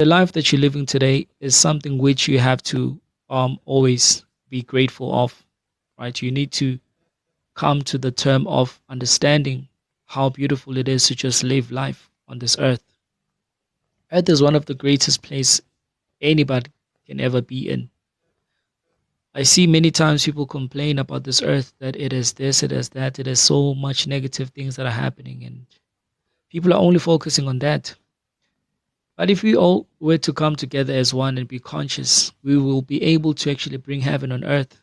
The life that you're living today is something which you have to always be grateful of, right? You need to come to the term of understanding how beautiful it is to just live life on this earth. Earth is one of the greatest places anybody can ever be in. I see many times people complain about this earth that it is this, it is that, it is so much negative things that are happening, and people are only focusing on that. But if we all were to come together as one and be conscious, we will be able to actually bring heaven on earth.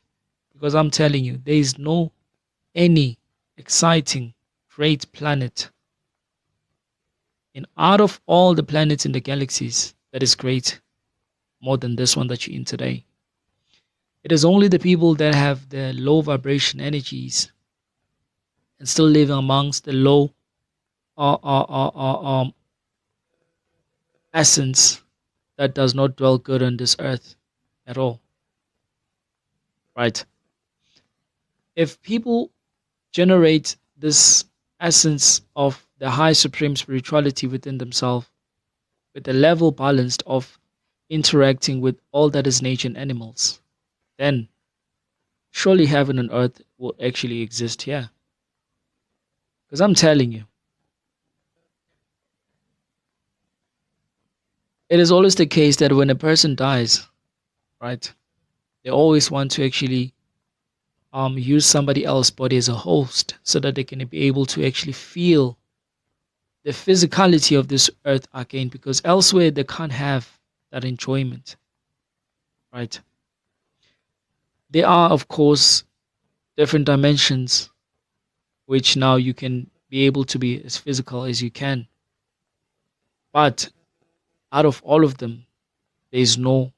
Because I'm telling you, there is no any exciting, great planet in out of all the planets in the galaxies that is great more than this one that you're in today. It is only the people that have the low vibration energies and still living amongst the low uh, uh, uh, uh, um, essence that does not dwell good on this earth at all, right? If people generate this essence of the high supreme spirituality within themselves with a level balanced of interacting with all that is nature and animals, then surely heaven and earth will actually exist here. Because I'm telling you, it is always the case that when a person dies, right, they always want to actually use somebody else's body as a host so that they can be able to actually feel the physicality of this earth again, because elsewhere they can't have that enjoyment, right? There are, of course, different dimensions which now you can be able to be as physical as you can. But out of all of them, there is no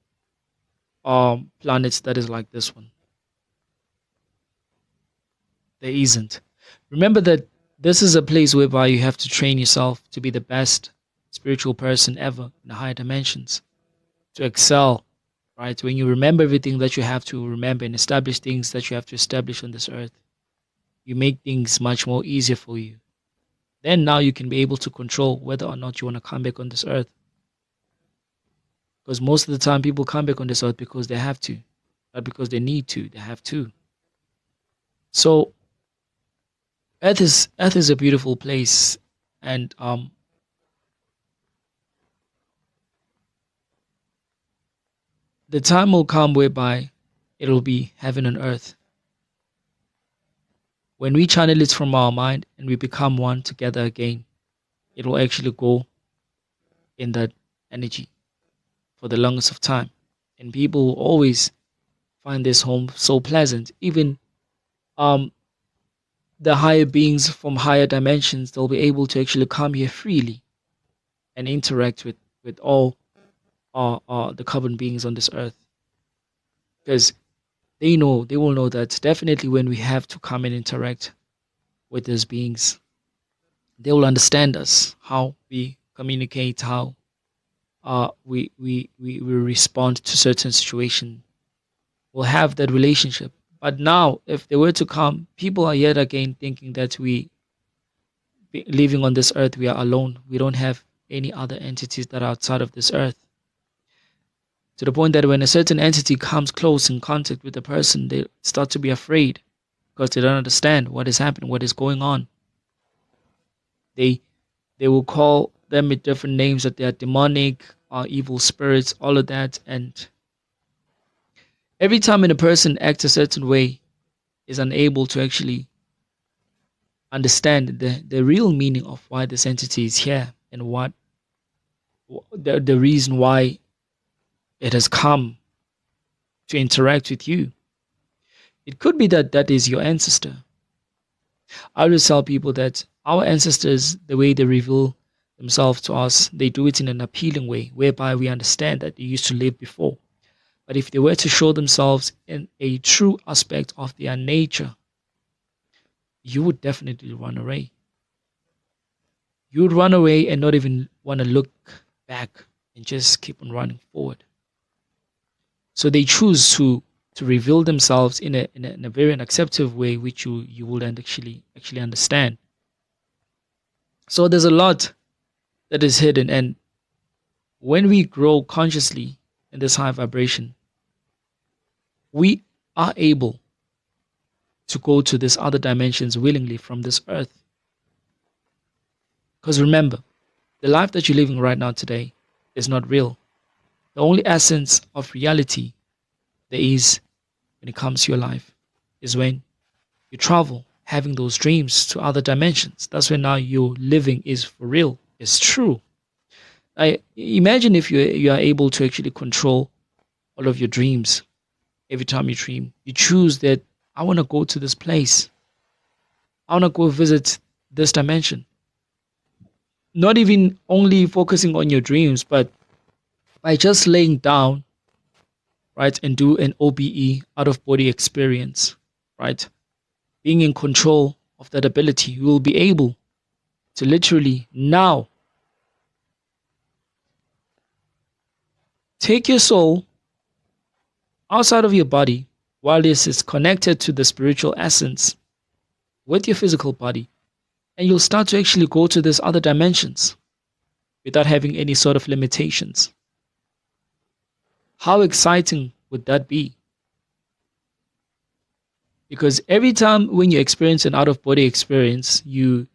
planets that is like this one. There isn't. Remember that this is a place whereby you have to train yourself to be the best spiritual person ever in the higher dimensions, to excel, right? When you remember everything that you have to remember and establish things that you have to establish on this earth, you make things much more easier for you. Then now you can be able to control whether or not you want to come back on this earth. Because most of the time people come back on this earth because they have to, not because they need to, they have to. So Earth is a beautiful place, and the time will come whereby it'll be heaven on earth. When we channel it from our mind and we become one together again, it will actually go in that energy for the longest of time. And people will always find this home so pleasant. Even um the higher beings from higher dimensions, they'll be able to actually come here freely and interact with all the carbon beings on this earth. Because they will know that definitely when we have to come and interact with these beings, they will understand us, how we communicate, how we respond to certain situation. We'll have that relationship. But now, if they were to come, people are yet again thinking that living on this earth, we are alone. We don't have any other entities that are outside of this earth. To the point that when a certain entity comes close in contact with a person, they start to be afraid because they don't understand what is happening, what is going on. They they will call them with different names, that they are demonic or evil spirits, all of that. And every time when a person acts a certain way, is unable to actually understand the real meaning of why this entity is here and what the reason why it has come to interact with you. It could be that that is your ancestor. I always tell people that our ancestors, the way they reveal themselves to us, they do it in an appealing way, whereby we understand that they used to live before. But if they were to show themselves in a true aspect of their nature, you would definitely run away. You would run away and not even want to look back and just keep on running forward. So they choose to reveal themselves in a very unacceptable way, which you wouldn't actually understand. So there's a lot that is hidden, and When we grow consciously in this high vibration, we are able to go to these other dimensions willingly from this earth. Because remember, the life that you're living right now today is not real. The only essence of reality there is when it comes to your life is when you travel, having those dreams to other dimensions. That's when now your living is for real. It's true. I imagine if you are able to actually control all of your dreams every time you dream. You choose that I want to go to this place. I want to go visit this dimension. Not even only focusing on your dreams, but by just laying down, right, and do an OBE, out of body experience, right? Being in control of that ability, you will be able to literally now take your soul outside of your body while this is connected to the spiritual essence with your physical body, and you'll start to actually go to these other dimensions without having any sort of limitations. How exciting would that be? Because every time when you experience an out of body experience, you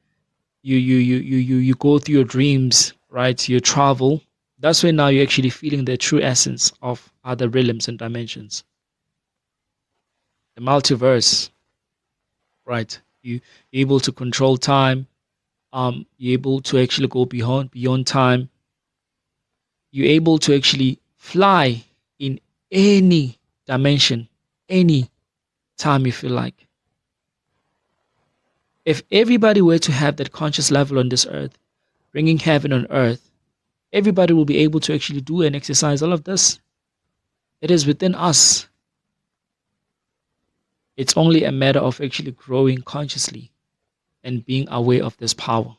go through your dreams, right? You travel. That's when now you're actually feeling the true essence of other realms and dimensions. The multiverse, right? You're able to control time. You're able to actually go beyond time. You're able to actually fly in any dimension, any time you feel like. If everybody were to have that conscious level on this earth, bringing heaven on earth, everybody will be able to actually do and exercise all of this. It is within us. It's only a matter of actually growing consciously and being aware of this power.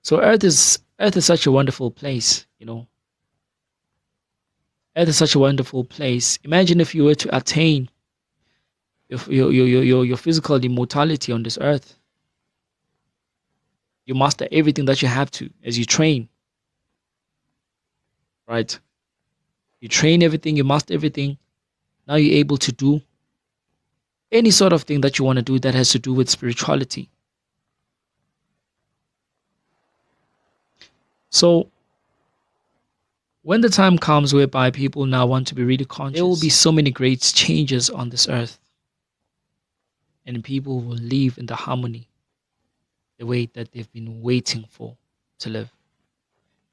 So Earth is such a wonderful place, you know. Earth is such a wonderful place. Imagine if you were to attain your physical immortality on this earth. You master everything that you have to as you train, right? You train everything, you master everything. Now you're able to do any sort of thing that you want to do that has to do with spirituality. So when the time comes whereby people now want to be really conscious, there will be so many great changes on this earth. And people will live in the harmony, the way that they've been waiting for to live.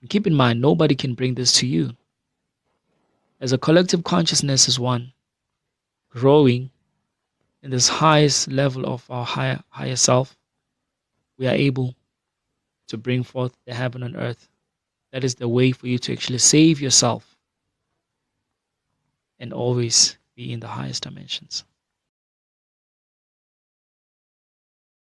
And keep in mind, nobody can bring this to you. As a collective consciousness is one, growing in this highest level of our higher self, we are able to bring forth the heaven on earth. That is the way for you to actually save yourself and always be in the highest dimensions.